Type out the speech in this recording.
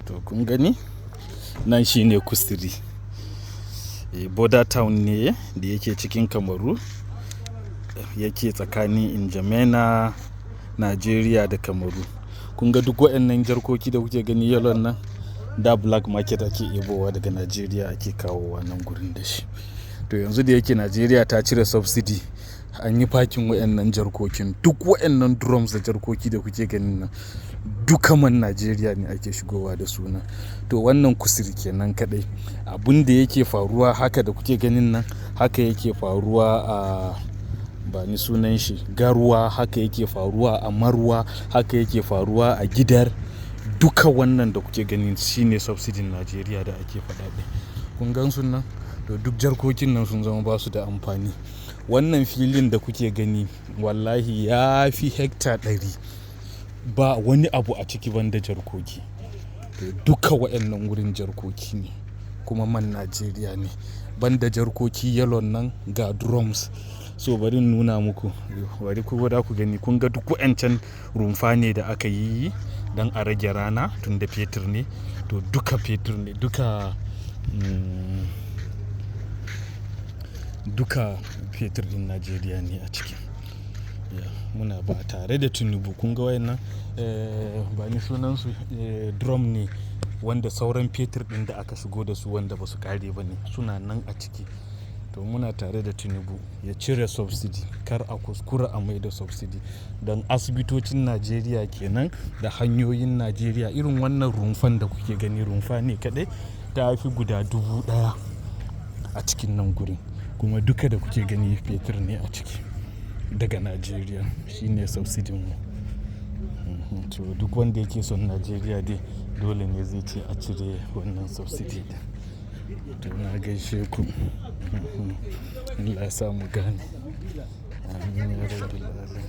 To kun gani nan shine Kusuri, border town ne da yake cikin Kamaru, yake tsakanin Injamena, Najeriya da Kamaru. Kun ga duk waɗannan jarkoki da kuke gani yellow nan, da black market ake ebowa daga Najeriya ake kawowa nan gurin da shi. To yanzu da yake Najeriya ta cire subsidy, an yi fakin waɗannan jarkokin, duk waɗannan drums da jarkoki da kuke ganin nan duka man Najeriya ne ake shigowa da suna. To wannan Kusuri kenan kadai. Abin da yake faruwa haka da kuke ganin nan, haka yake faruwa a bani sunan shi Garuwa, haka yake faruwa a Marwa, haka yake faruwa a Gidar. Duka wannan da kuke ganin shine subsidy Najeriya da ake faɗa ɗin. Kun gan su nan? To duk jarkokin nan sun zama ba su da amfani. Wannan filin da kuke gani wallahi ya fi hekta 100, ba wani abu a ciki banda jarkoki. To duka waɗannan wurin jarkoki ne, kuma man Najeriya ne. Banda jarkoki yellow nan ga drums. So bari nuna muku, bari ku da ku gani. Kun ga duk waɗancan rumfa ne da aka yi don a rage rana tun da fetur ne. To duka fetur ne, duka fetur din Najeriya ne a ciki. Muna ba tare da Tinubu. Kun ga wayannan bani sunansu drum ne wanda sauran fetur din da aka shigo da su wanda ba su kare ba ne, suna nan a ciki. To muna tare da Tinubu ya cire subsidy, kar a kuskura a mai da subsidy, don asibitocin Najeriya kenan da hanyoyin Najeriya. Irin wannan rumfan da kuke gani rumfa ne kadai ta fi guda 1000 a cikin nan gurin, kuma duka da kuke gani fetur ne a ciki daga Najeriya. Shine subsidy mu. To duk wanda yake son Najeriya dai dole ne zai ce a cire wannan subsidy din. To na gaishe ku. Allah ya sa mu gane. Amin ya rabbal alamin.